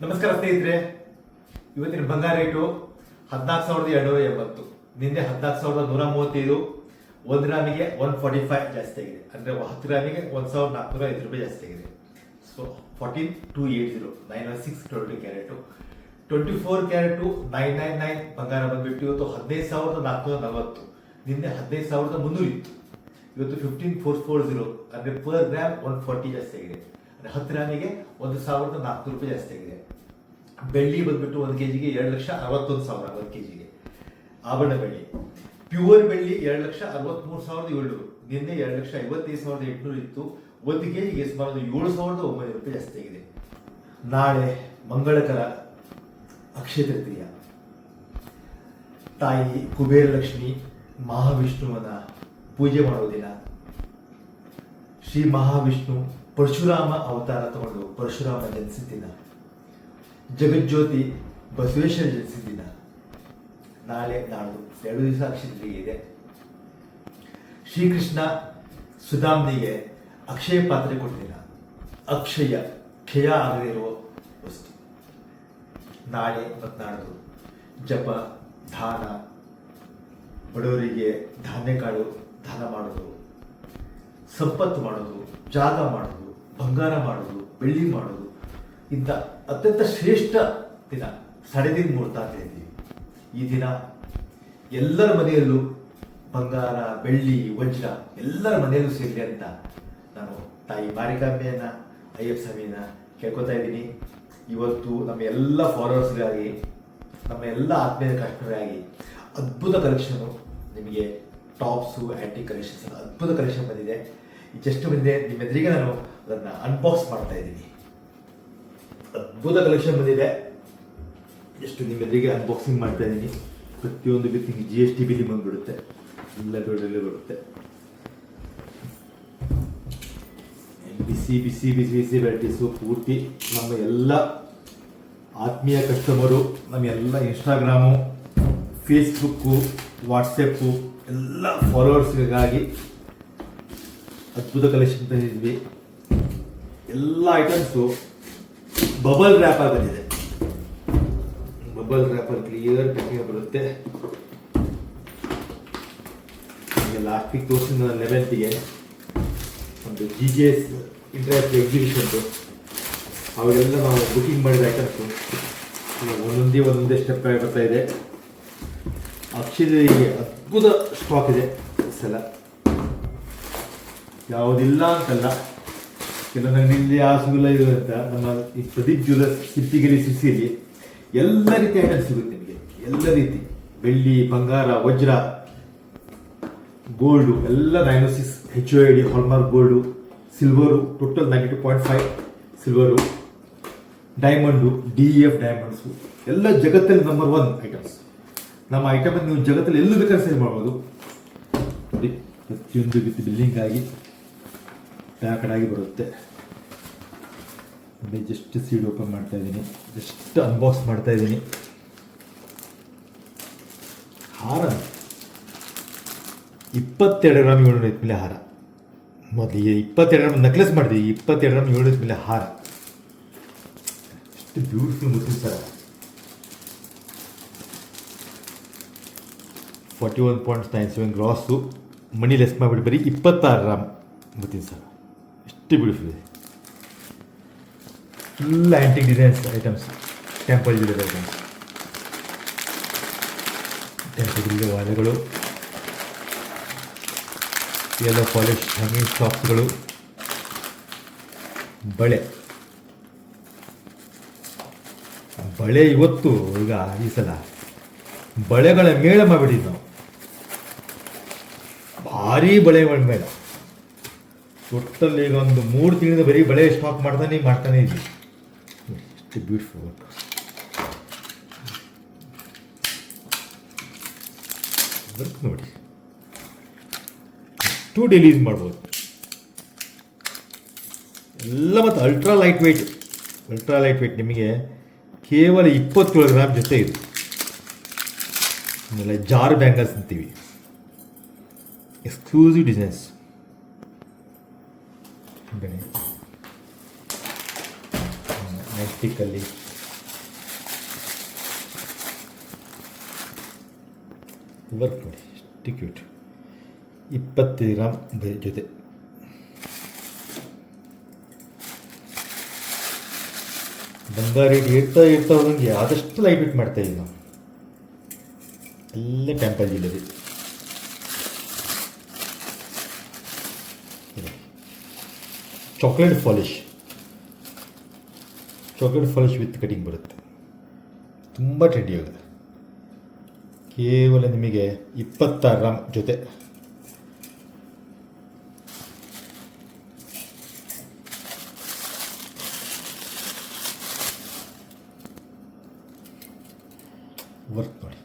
ನಮಸ್ಕಾರ ಸ್ನೇಹಿತರೆ, ಇವತ್ತಿನ ಬಂಗಾರ ರೇಟು 14,280. ನಿನ್ನೆ 14,135. 1 ಗ್ರಾಮಿಗೆ 145 ಜಾಸ್ತಿ ಆಗಿದೆ. ಅಂದ್ರೆ 10 ಗ್ರಾಮಿಗೆ 1,405 ರೂಪಾಯಿ ಜಾಸ್ತಿ ಆಗಿದೆ. So 14,280 916 carrot. 24 ಕ್ಯಾರೆಟ್ 999 ಬಂಗಾರ ಬಂದ್ಬಿಟ್ಟು ಇವತ್ತು 15,440. ನಿನ್ನೆ 15,300 ಇತ್ತು. ಇವತ್ತು 15,440 ಅಂದ್ರೆ ಪರ್ ಗ್ರಾಮ್ 140 ಜಾಸ್ತಿ ಆಗಿದೆ. ಅಂದ್ರೆ 10 ಗ್ರಾಮಿಗೆ 1,400 ರೂಪಾಯಿ ಜಾಸ್ತಿ ಆಗಿದೆ. ಬೆಳ್ಳಿ ಬಂದ್ಬಿಟ್ಟು 1 ಕೆಜಿಗೆ 2,61,000 1 ಕೆಜಿಗೆ. ಆಭರಣ ಬೆಳ್ಳಿ ಪ್ಯೂರ್ ಬೆಳ್ಳಿ 2,63,700. ನಿನ್ನೆ 2,55,800 ಇತ್ತು. 1 ಕೆಜಿಗೆ ಸುಮಾರು 7,900 ರೂಪಾಯಿ ಜಾಸ್ತಿ ಆಗಿದೆ. ನಾಳೆ ಮಂಗಳಕರ ಅಕ್ಷಯ ತೃತೀಯ. ತಾಯಿ ಕುಬೇರ ಲಕ್ಷ್ಮಿ ಮಹಾವಿಷ್ಣುವನ ಪೂಜೆ ಮಾಡುವ ದಿನ. ಶ್ರೀ ಮಹಾವಿಷ್ಣು ಪರಶುರಾಮ ಅವತಾರ ತಗೊಂಡು ಪರಶುರಾಮ ಜನಿಸಿದ ದಿನ. ಜಗಜ್ಯೋತಿ ಬಸವೇಶ್ವರ ಜನಿಸಿದ ದಿನ. ನಾಳೆ ನಾಡು 2 ದಿವಸ ಅಕ್ಷಯ ತೃತೀಯ ಇದೆ. ಶ್ರೀಕೃಷ್ಣ ಸುಧಾಮ್ನಿಗೆ ಅಕ್ಷಯ ಪಾತ್ರೆ ಕೊಟ್ಟಿಲ್ಲ. ಅಕ್ಷಯ ಕ್ಷಯ ಆಗದೇ ಇರುವ ವಸ್ತು. ನಾಳೆ ಮತ್ತು ನಾಡ್ದು ಜಪ, ದಾನ, ಬಡವರಿಗೆ ಧಾನ್ಯಕಾಳು ದಾನ ಮಾಡೋದು, ಸಂಪತ್ತು ಮಾಡೋದು, ಜಾಗ ಮಾಡೋದು, ಬಂಗಾರ ಮಾಡೋದು, ಬೆಳ್ಳಿ ಮಾಡೋದು, ಇಂಥ ಅತ್ಯಂತ ಶ್ರೇಷ್ಠ ದಿನ ಸಡೆದಿನ ಮುಹೂರ್ತ ಅಂತ ಹೇಳ್ತೀವಿ. ಈ ದಿನ ಎಲ್ಲರ ಮನೆಯಲ್ಲೂ ಬಂಗಾರ, ಬೆಳ್ಳಿ, ವಜ್ರ ಎಲ್ಲರ ಮನೆಯಲ್ಲೂ ಸೇರಲಿ ಅಂತ ನಾನು ತಾಯಿ ಮಾರಿಕಾಂಬೆಯನ್ನ, ಅಯ್ಯಪ್ಪ ಸ್ವಾಮಿಯನ್ನ ಕೇಳ್ಕೊತಾ ಇದ್ದೀನಿ. ಇವತ್ತು ನಮ್ಮ ಎಲ್ಲ ಫಾಲೋವರ್ಸ್ಗಾಗಿ, ನಮ್ಮ ಎಲ್ಲ ಆತ್ಮೀಯ ಕಸ್ಟಮರ್ಗಾಗಿ ಅದ್ಭುತ ಕಲೆಕ್ಷನು, ನಿಮಗೆ ಟಾಪ್ಸು, ಆ್ಯಂಟಿ ಕಲೆಕ್ಷನ್ಸ್ ಅದ್ಭುತ ಕಲೆಕ್ಷನ್ ಬಂದಿದೆ. ಜಸ್ಟ್ ಬಂದಿದೆ ನಿಮ್ಮ ಎದುರಿಗೆ ನಾನು ಅದನ್ನು ಅನ್ಬಾಕ್ಸ್ ಮಾಡ್ತಾ ಇದ್ದೀನಿ. ಅದ್ಭುತ ಕಲೆಕ್ಷನ್ ಬಂದಿದೆ. ಎಷ್ಟು ನಿಮ್ಮ ಎದುರಿಗೆ ಅನ್ಬಾಕ್ಸಿಂಗ್ ಮಾಡ್ತಾ ಇದ್ದೀನಿ. ಪ್ರತಿಯೊಂದು ಬಿತ್ತಿಗೆ GST ಬಿಲ್ ಬಂದ್ಬಿಡುತ್ತೆ. ಎಲ್ಲ ದೊಡ್ಡಲ್ಲೇ ಬರುತ್ತೆ. ಬಿಸಿ ಬಿಸಿ ಬಿಸಿ ಬಿಸಿ ವೆರೈಟೀಸು ಪೂರ್ತಿ ನಮ್ಮ ಎಲ್ಲ ಆತ್ಮೀಯ ಕಸ್ಟಮರು, ನಮ್ಮ ಎಲ್ಲ ಇನ್ಸ್ಟಾಗ್ರಾಮು, ಫೇಸ್ಬುಕ್ಕು, ವಾಟ್ಸಪ್ಪು ಎಲ್ಲ ಫಾಲೋವರ್ಸ್ಗಾಗಿ ಅದ್ಭುತ ಕಲೆಕ್ಷನ್ ತಂದಿದ್ವಿ. ಎಲ್ಲ ಐಟಮ್ಸು ಬಬಲ್ ರ್ಯಾಪರ್ ಬಂದಿದೆ. ಬಬಲ್ ರ್ಯಾಪರ್ ಕ್ಲಿಯರ್ ಪ್ಯಾಕಿಂಗ್ ಬರುತ್ತೆ. ನಿಮಗೆ ಲಾಸ್ಟ್ ವೀಕ್ ತೋರಿಸಿದ 11th ಒಂದು GGS ಇಂಟರ್ಯಾಕ್ಟಿವ್ ಎಕ್ಸಿಬಿಷನ್ದು ಅವೆಲ್ಲ ನಾವು ಬುಕಿಂಗ್ ಮಾಡಿದ ಐಟಮ್ಸು ಒಂದೊಂದೇ ಸ್ಟೆಪ್ ಆಗಿ ಬರ್ತಾ ಇದೆ. ಅಕ್ಷಯಗೆ ಅದ್ಭುತ ಸ್ಟಾಕ್ ಇದೆ ಈ ಸಲ. ಯಾವುದಿಲ್ಲ ಅಂತಲ್ಲ, ಕೆಲವೊಂದು ಅಂಗಡಿಯಲ್ಲಿ ಸಿಗಲ್ಲ ಇದು ಅಂತ. ನಮ್ಮ ಈ ಪ್ರದೀಪ್ ಜ್ಯುವೆಲರ್ಸ್ ಸಿಪ್ಪಿಗಿರಿ ಸಿಸಿಲಿ ಎಲ್ಲ ರೀತಿ ಐಟಮ್ ಸಿಗುತ್ತೆ ನಿಮಗೆ. ಎಲ್ಲ ರೀತಿ ಬೆಳ್ಳಿ, ಬಂಗಾರ, ವಜ್ರ, ಗೋಲ್ಡು ಎಲ್ಲ 906 HOID hallmark gold, silver total 92.5 silver, diamond, DEF diamonds ಎಲ್ಲ ಜಗತ್ತಲ್ಲಿ ನಂಬರ್ 1 ಐಟಮ್ಸ್. ನಮ್ಮ ಐಟಮನ್ನು ನೀವು ಜಗತ್ತಲ್ಲಿ ಎಲ್ಲೂ ಬೇಕಾದ್ರೆ ಸೇಲ್ ಮಾಡ್ಬೋದು. ನೋಡಿ, ಪ್ರತಿಯೊಂದು ವಿತ್ ಬಿಲ್ಲಿಂಗ್ ಆಗಿ ಪ್ಯಾಕಡ್ ಆಗಿ ಬರುತ್ತೆ. ಜಸ್ಟ್ ಸೀಡ್ ಓಪನ್ ಮಾಡ್ತಾ ಇದ್ದೀನಿ, ಜಸ್ಟ್ ಅನ್ಬಾಕ್ಸ್ ಮಾಡ್ತಾ ಇದ್ದೀನಿ. ಹಾರ 22 ಗ್ರಾಮ್ 700 ಮೇಲೆ ಹಾರ. ಮೊದಲಿಗೆ 22 ಗ್ರಾಮ್ ನೆಕ್ಲೆಸ್ ಮಾಡಿದ್ವಿ. 22 ಗ್ರಾಮ್ 700 ಮೇಲೆ ಹಾರ. ಎಷ್ಟು ಬ್ಯೂಟಿಫುಲ್ ಮುಸ್ಲಿಮ್ ಸರ. 41.97 ಗ್ರಾಸು. ಮನಿ ಲೆಸ್ ಮಾಡಿಬಿಟ್ಟು ಬರೀ 26 ಗ್ರಾಮ್ ಮುತ್ತಿನ ಸರ. ಎಷ್ಟು ಬ್ಯೂಟಿಫುಲ್ ಇದೆ. Full antique designs items, temple jewellery items, temple jewellery ವಾಲೆಗಳು, ಯೆಲ್ಲೋ ಪಾಲಿಶ್ ಹ್ಯಾಂಗಿಂಗ್ ಶಾಪ್ಸ್ಗಳು, ಬಳೆ. ಬಳೆ ಇವತ್ತು ಈಗ ಈ ಸಲ ಬಳೆಗಳ ಮೇಳ ಮಾಡಿಬಿಟ್ಟಿದ್ದು ನಾವು. ಭಾರಿ ಬಳೆಗಳ ಮೇಳ. ಟೋಟಲ್ ಈಗ ಒಂದು 3 ತಿಂಗಳಿಂದ ಬರೀ ಬಳೆ ಸ್ಟಾಕ್ ಮಾಡ್ತಾನೆ ಇದ್ವಿ. ಎಷ್ಟು ಬ್ಯೂಟಿಫುಲ್ ವರ್ಕ್. ನೋಡಿ, ಎಷ್ಟು ಡೈಲಿ ಯೂಸ್ ಮಾಡ್ಬೋದು ಎಲ್ಲ. ಮತ್ತು ಅಲ್ಟ್ರಾ ಲೈಟ್ ವೆಯ್ಟ್ ನಿಮಗೆ ಕೇವಲ 27 ಗ್ರಾಮ್ ಜೊತೆ ಇದೆ. ಆಮೇಲೆ ಜಾರ್ ಬ್ಯಾಂಗಲ್ಸ್ ಅಂತೀವಿ, ಎಕ್ಸ್ಕ್ಲೂಸಿವ್ ಡಿಸೈನ್ಸ್. ನೈಸ್ಟಿಕ್ಕಲ್ಲಿ ವರ್ಕ್ ನೋಡಿ ಎಷ್ಟು ಕ್ಯೂಟ್. 25 ಗ್ರಾಮ್ ಜೊತೆ. ಬಂಗಾರ ರೇಟ್ ಏರ್ತಾ ಹೋದಂಗೆ ಆದಷ್ಟು ಲೈಟ್ ವೇಟ್ ಮಾಡ್ತಾ ಇದ್ದೀವಿ ನಾವು. ಎಲ್ಲ temple jewellery. Chocolate polish with cutting ಬರುತ್ತೆ. ತುಂಬ ಟ್ರೆಂಡಿ ಆಗುತ್ತೆ. ಕೇವಲ ನಿಮಗೆ 26 ಗ್ರಾಮ್ ಜೊತೆ. ವರ್ಕ್ ನೋಡಿ,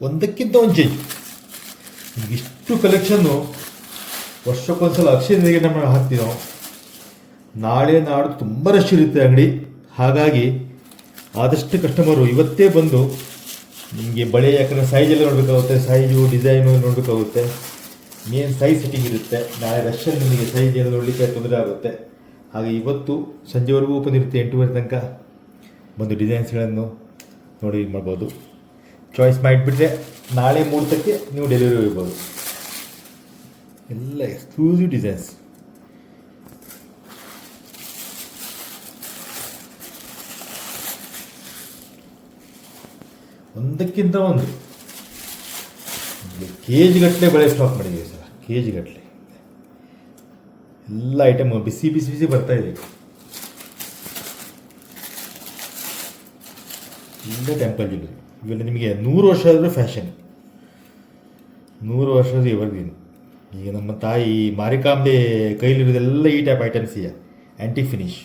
ಒಂದಕ್ಕಿಂತ ಒಂದು ಚೇಂಜ್. ಇಷ್ಟು ಕಲೆಕ್ಷನ್ನು ವರ್ಷಕ್ಕೊಂದ್ಸಲ ಅಕ್ಷಯನಿಗೆ ನಮ್ಮ ಹಾಕ್ತೀವಿ ನಾವು. ನಾಳೆ ನಾಡು ತುಂಬ ರಶ್ ಇರುತ್ತೆ ಅಂಗಡಿ. ಹಾಗಾಗಿ ಆದಷ್ಟು ಕಸ್ಟಮರು ಇವತ್ತೇ ಬಂದು ನಿಮಗೆ ಬಳೆ, ಯಾಕಂದರೆ ಸೈಜೆಲ್ಲ ನೋಡಬೇಕಾಗುತ್ತೆ, ಸೈಜು ಡಿಸೈನು ನೋಡಬೇಕಾಗುತ್ತೆ, ಮೇನ್ ಸೈಜ್ ಸೆಟ್ಟಿಂಗ್ ಇರುತ್ತೆ. ನಾಳೆ ರಶಲ್ಲಿ ನಿಮಗೆ ಸೈಜ್ ಎಲ್ಲ ನೋಡಲಿಕ್ಕೆ ತೊಂದರೆ ಆಗುತ್ತೆ. ಹಾಗೆ ಇವತ್ತು ಸಂಜೆವರೆಗೂ ಓಪನ್ ಇರುತ್ತೆ, 8:30 ತನಕ. ಬಂದು ಡಿಸೈನ್ಸ್ಗಳನ್ನು ನೋಡಿ ಮಾಡ್ಬೋದು. ಚಾಯ್ಸ್ ಮಾಡಿಬಿಟ್ರೆ ನಾಳೆ ಮುಹೂರ್ತಕ್ಕೆ ನೀವು ಡೆಲಿವರಿ ಹೋಗ್ಬೋದು. ಎಲ್ಲ ಎಕ್ಸ್ಕ್ಲೂಸಿವ್ ಡಿಸೈನ್ಸ್. ಒಂದಕ್ಕಿಂತ ಒಂದು ಕೆಜಿ ಗಟ್ಟಲೆ ಬಳೆ ಸ್ಟಾಕ್ ಮಾಡಿದ್ದೀವಿ ಸರ್. ಕೆಜಿ ಗಟ್ಟಲೆ ಎಲ್ಲ ಐಟಮ್ ಬಿಸಿ ಬಿಸಿ ಬಿಸಿ ಬರ್ತಾ ಇದೆ. ಎಲ್ಲ ಟೆಂಪಲ್ ಜ್ಯುವೆಲರಿ. ಇವೆಲ್ಲ ನಿಮಗೆ 100 ವರ್ಷ ಆದರೂ ಫ್ಯಾಷನ್, 100 ವರ್ಷದ ಎವರ್ಗ್ರೀನ್. ಈಗ ನಮ್ಮ ತಾಯಿ ಮಾರಿಕಾಂಬೆ ಕೈಲಿರೋದೆಲ್ಲ ಈ ಟೈಪ್ ಐಟಮ್ಸ್ ಇದೆ. ಆ್ಯಂಟಿಕ್ ಫಿನಿಶ್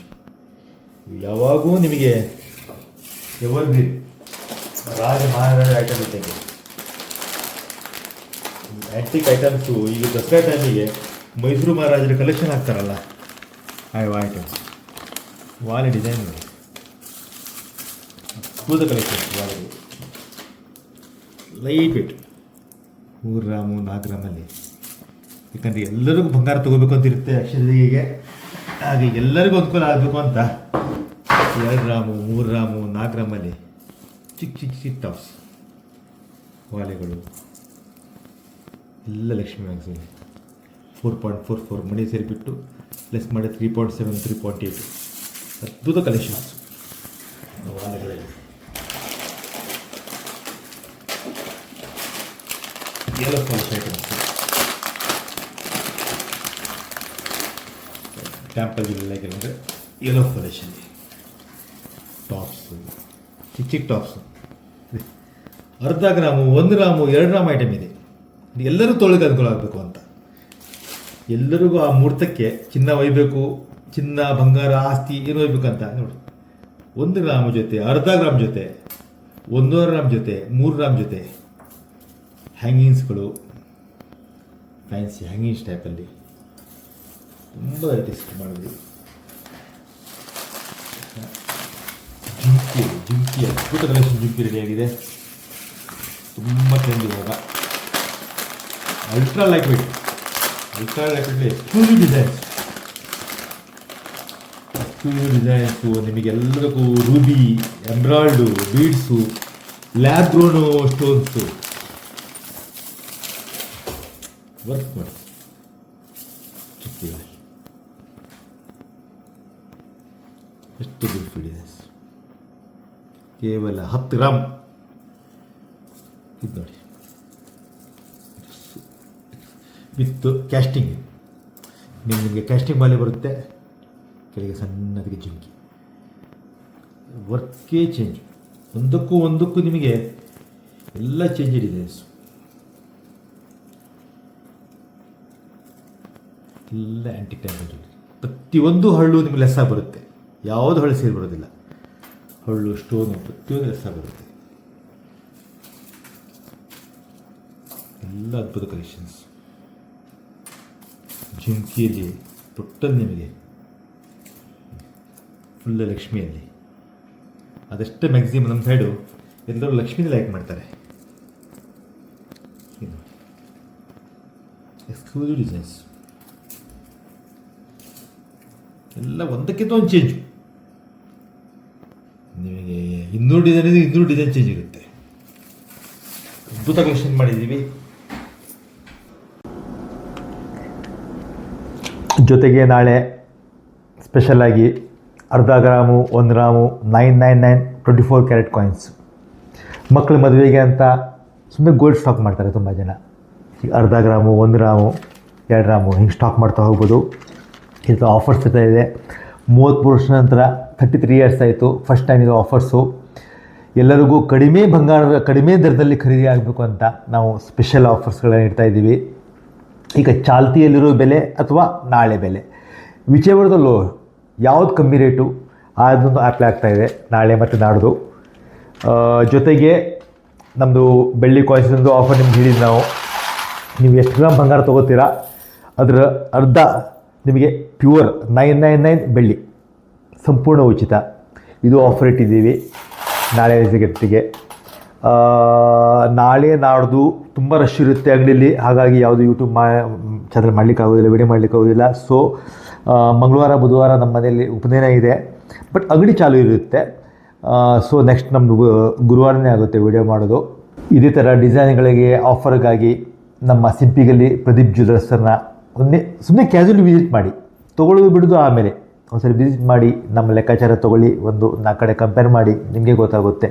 ಯಾವಾಗೂ ನಿಮಗೆ ಎವರ್ಗ್ರೀನ್ ರಾಜ ಮಹಾರಾಜ ಐಟಮ್ ಇದ್ದಂಗೆ. ಆ್ಯಂಟಿಕ್ ಐಟಮ್ಸು ಈಗ ದಸರಾ ಟೈಮಿಗೆ ಮೈಸೂರು ಮಹಾರಾಜರ ಕಲೆಕ್ಷನ್ ಹಾಕ್ತಾರಲ್ಲ, ಆ ಐಟಮ್ಸ್. ವಾಲೆ ಡಿಸೈನ್ ಅದ್ಭುತ ಕಲೆಕ್ಷನ್. ವಾಲೆ ಲೈಟ್ ವೇಟ್ 3 ಗ್ರಾಮು 4 ಗ್ರಾಮಲ್ಲಿ. ಯಾಕಂದರೆ ಎಲ್ಲರಿಗೂ ಬಂಗಾರ ತೊಗೋಬೇಕು ಅಂತ ಇರುತ್ತೆ ಅಕ್ಷತೆಗೆ. ಹಾಗೆ ಎಲ್ಲರಿಗೂ ಅನುಕೂಲ ಆಗಬೇಕು ಅಂತ 2 ಗ್ರಾಮು 3 ಗ್ರಾಮು 4 ಗ್ರಾಮಲ್ಲಿ ಚಿಕ್ಕ ಚಿಕ್ಕ ಚಿಕ್ಕ ಟಾಪ್ಸ್ ವಾಲೆಗಳು ಎಲ್ಲ ಲಕ್ಷ್ಮೀ ಮ್ಯಾಗ್ಝಿನ್ 4.44 ಮಣಿ ಸೇರಿಬಿಟ್ಟು ಪ್ಲಸ್ ಮಾಡಿ 3.7 3.8 ಅದ್ಭುತ ಕಲೆಕ್ಷನ್ಸ್ ವಾಲೆಗಳಲ್ಲಿ. ಎಲ್ಲ ಪಾಲಿಶ್ ಐಟಮ್ಸ್ ಟೆಂಪಲ್ ಜ್ಯುವೆಲರಿ ಅಂದರೆ ಯೆಲ್ಲೋ ಪಾಲಿಶಲ್ಲಿ ಟಾಪ್ಸು, ಚಿಕ್ಕ ಚಿಕ್ಕ tops. 1/2 gram 1 gram 2 gram item ಇದೆ. ಎಲ್ಲರೂ ತೊಳೆಗೆ ಅನುಕೂಲ ಆಗಬೇಕು ಅಂತ. ಎಲ್ಲರಿಗೂ ಆ ಮುಹೂರ್ತಕ್ಕೆ ಚಿನ್ನ ಒಯ್ಯಬೇಕು, ಚಿನ್ನ ಬಂಗಾರ ಆಸ್ತಿ ಏನು ಒಯ್ಬೇಕಂತ ನೋಡಿ. 1 ಗ್ರಾಮ್ ಜೊತೆ 1/2 ಗ್ರಾಮ್ ಜೊತೆ 1.5 ಗ್ರಾಮ್ ಜೊತೆ 3 ಗ್ರಾಮ್ ಜೊತೆ ಹ್ಯಾಂಗಿಂಗ್ಸ್ಗಳು, ಫ್ಯಾನ್ಸಿ ಹ್ಯಾಂಗಿಂಗ್ಸ್ ಟೈಪಲ್ಲಿ ತುಂಬ ವೆರೈಟೀಸ್ ಮಾಡಿದ್ವಿ. ಜುಮ್ಕಿ ಅದ್ಭುತ ಕಲೆಕ್ಷನ್. ಜುಮ್ಕಿ ರೆಡಿಯಾಗಿದೆ, ತುಂಬ ಟ್ರೆಂಡ್ ಇವಾಗ. Ultra light weight exclusive designs ನಿಮಗೆಲ್ಲರಿಗೂ ರೂಬಿ, ಎಂಬ್ರಾಯ್ಡು, beads, lab grown stones work ಮಾಡಿ. ಎಷ್ಟು ಬ್ಯೂಟಿಫುಲ್ ಡಿಸೈನ್ಸ್. ಕೇವಲ 10 ಗ್ರಾಮ್ ಇದು ನೋಡಿ, ವಿತ್ ಕ್ಯಾಸ್ಟಿಂಗ್. ನಿಮಗೆ ಕ್ಯಾಸ್ಟಿಂಗ್ ಬಾಲೆ ಬರುತ್ತೆ, ಕೆಳಗೆ ಸಣ್ಣದಕ್ಕೆ ಜುಮ್ಕಿ. ವರ್ಕೇ ಚೇಂಜ್, ಒಂದಕ್ಕೂ ನಿಮಗೆ ಎಲ್ಲ ಚೇಂಜ್ ಡಿಸೈನ್ಸ್. ಎಲ್ಲ ಆ್ಯಂಟಿಕ್ ಟೈಪ್. ಪ್ರತಿಯೊಂದು ಹಳ್ಳು ನಿಮಗೆ ಲೆಸ್ಸಾಗಿ ಬರುತ್ತೆ, ಯಾವುದು ಹಳ್ಳು ಸೇರಿ ಬರೋದಿಲ್ಲ. ಹಳ್ಳು ಸ್ಟೋನು ಪ್ರತಿಯೊಂದು ಲೆಸ್ಸಾಗಿ ಬರುತ್ತೆ. ಎಲ್ಲ ಅದ್ಭುತ ಕಲೆಕ್ಷನ್ಸ್. ಜುಮ್ಕಿಯಲ್ಲಿ ಟೋಟಲ್ ನಿಮಗೆ ಫುಲ್ ಲಕ್ಷ್ಮಿಯಲ್ಲಿ. ಅದಷ್ಟೇ ಮ್ಯಾಕ್ಸಿಮಮ್ ನಮ್ಮ ಸೈಡು ಎಲ್ಲರೂ ಲಕ್ಷ್ಮೀನೇ ಲೈಕ್ ಮಾಡ್ತಾರೆ. ಎಕ್ಸ್ಕ್ಲೂಸಿವ್ ಡಿಸೈನ್ಸ್ ಎಲ್ಲ ಒಂದಕ್ಕಿಂತ ಒಂದು ಚೇಂಜು. ನಿಮಗೆ 200 ಡಿಸೈನ್ ಇದೆ, 200 ಡಿಸೈನ್ ಚೇಂಜ್ ಇರುತ್ತೆ. ಅದ್ಭುತ ಕಲೆಕ್ಷನ್ ಮಾಡಿದ್ದೀವಿ. ಜೊತೆಗೆ ನಾಳೆ ಸ್ಪೆಷಲಾಗಿ ಅರ್ಧ ಗ್ರಾಮು 1 ಗ್ರಾಮು 999 24 ಕ್ಯಾರೆಟ್ ಕಾಯಿನ್ಸ್. ಮಕ್ಕಳ ಮದುವೆಗೆ ಅಂತ ಸುಮ್ಮನೆ ಗೋಲ್ಡ್ ಸ್ಟಾಕ್ ಮಾಡ್ತಾರೆ ತುಂಬ ಜನ. ಈಗ ಅರ್ಧ ಗ್ರಾಮು 1 ಗ್ರಾಮು 2 ಗ್ರಾಮು ಹಿಂಗೆ ಸ್ಟಾಕ್ ಮಾಡ್ತಾ ಹೋಗ್ಬೋದು. ಇದು ಆಫರ್ಸ್ ಜೊತೆ ಇದೆ. 30 ವರ್ಷ ನಂತರ 33 ಇಯರ್ಸ್ ಆಯಿತು, ಫಸ್ಟ್ ಟೈಮ್ ಇದು ಆಫರ್ಸು. ಎಲ್ಲರಿಗೂ ಕಡಿಮೆ ದರದಲ್ಲಿ ಖರೀದಿ ಆಗಬೇಕು ಅಂತ ನಾವು ಸ್ಪೆಷಲ್ ಆಫರ್ಸ್ಗಳನ್ನು ಇಡ್ತಾ ಇದ್ದೀವಿ. ಈಗ ಚಾಲ್ತಿಯಲ್ಲಿರೋ ಬೆಲೆ ಅಥವಾ ನಾಳೆ ಬೆಲೆ ವಿಚೇವರದಲ್ಲೋ ಯಾವುದು ಕಮ್ಮಿ ರೇಟು ಅದೊಂದು ಅಪ್ಲೈ ಆಗ್ತಾಯಿದೆ ನಾಳೆ ಮತ್ತು ನಾಡ್ದು. ಜೊತೆಗೆ ನಮ್ಮದು ಬೆಳ್ಳಿ ಕಾಯಿನ್ಸೊಂದು ಆಫರ್ ನಿಮ್ಗೆ ಹೇಳಿದ್ದು ನಾವು, ನೀವು ಎಷ್ಟು ಗ್ರಾಮ್ ಬಂಗಾರ ತೊಗೋತೀರಾ ಅದರ ಅರ್ಧ ನಿಮಗೆ ಪ್ಯೂರ್ 999 ಬೆಳ್ಳಿ ಸಂಪೂರ್ಣ ಉಚಿತ. ಇದು ಆಫರ್ ಇಟ್ಟಿದ್ದೀವಿ ನಾಳೆ ಗೆಟ್ಟಿಗೆ. ನಾಳೆ ನಾಡ್ದು ತುಂಬ ರಶ್ ಇರುತ್ತೆ ಅಂಗಡಿಯಲ್ಲಿ, ಹಾಗಾಗಿ ಯಾವುದು ಯೂಟ್ಯೂಬ್ ಚಾನಲ್ ಮಾಡಲಿಕ್ಕಾಗೋದಿಲ್ಲ, ವಿಡಿಯೋ ಮಾಡಲಿಕ್ಕಾಗೋದಿಲ್ಲ. ಸೊ ಮಂಗಳವಾರ ಬುಧವಾರ ನಮ್ಮ ಮನೆಯಲ್ಲಿ ಉಪನಯನ ಇದೆ, ಬಟ್ ಅಂಗಡಿ ಚಾಲೂ ಇರುತ್ತೆ. ಸೊ ನೆಕ್ಸ್ಟ್ ನಮ್ಮದು ಗುರುವಾರನೇ ಆಗುತ್ತೆ ವಿಡಿಯೋ ಮಾಡೋದು. ಇದೇ ಥರ ಡಿಸೈನ್ಗಳಿಗೆ ಆಫರ್ಗಾಗಿ ನಮ್ಮ ಸಿಂಪಿಗಲ್ಲಿ ಪ್ರದೀಪ್ ಜ್ಯುವೆಲರ್ಸನ್ನು ಸುಮ್ಮನೆ ಕ್ಯಾಶುವಲಿ ವಿಸಿಟ್ ಮಾಡಿ, ತೊಗೊಳ್ಳೋದು ಬಿಡೋದು ಆಮೇಲೆ ಒಂದ್ಸರಿ ವಿಸಿಟ್ ಮಾಡಿ ನಮ್ಮ ಲೆಕ್ಕಾಚಾರ ತೊಗೊಳ್ಳಿ, ಒಂದು 4 ಕಡೆ ಕಂಪೇರ್ ಮಾಡಿ, ನಿಮಗೆ ಗೊತ್ತಾಗುತ್ತೆ.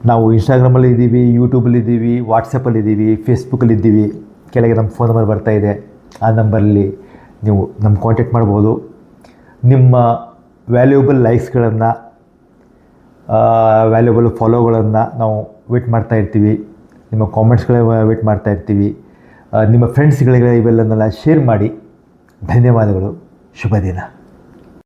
ನಾವು ಇನ್ಸ್ಟಾಗ್ರಾಮಲ್ಲಿ ಇದ್ದೀವಿ, ಯೂಟ್ಯೂಬಲ್ಲಿ ಇದ್ದೀವಿ, ವಾಟ್ಸಪ್ಪಲ್ಲಿ ಇದ್ದೀವಿ, ಫೇಸ್ಬುಕ್ಕಲ್ಲಿ ಇದ್ದೀವಿ. ಕೆಳಗೆ ನಮ್ಮ ಫೋನ್ ನಂಬರ್ ಬರ್ತಾಯಿದೆ, ಆ ನಂಬರಲ್ಲಿ ನೀವು ನಮ್ಮ ಕಾಂಟ್ಯಾಕ್ಟ್ ಮಾಡ್ಬೋದು. ನಿಮ್ಮ ವ್ಯಾಲ್ಯೂಬಲ್ ಲೈಕ್ಸ್ಗಳನ್ನು ವ್ಯಾಲ್ಯೂಬಲ್ ಫಾಲೋಗಳನ್ನು ನಾವು ವೇಟ್ ಮಾಡ್ತಾಯಿರ್ತೀವಿ. ನಿಮ್ಮ ಕಾಮೆಂಟ್ಸ್ಗಳೇ ವೇಟ್ ಮಾಡ್ತಾಯಿರ್ತೀವಿ. ನಿಮ್ಮ ಫ್ರೆಂಡ್ಸ್ಗಳಿಗೆ ಇವೆಲ್ಲನ್ನೆಲ್ಲ ಶೇರ್ ಮಾಡಿ. ಧನ್ಯವಾದಗಳು. ಶುಭ ದಿನ.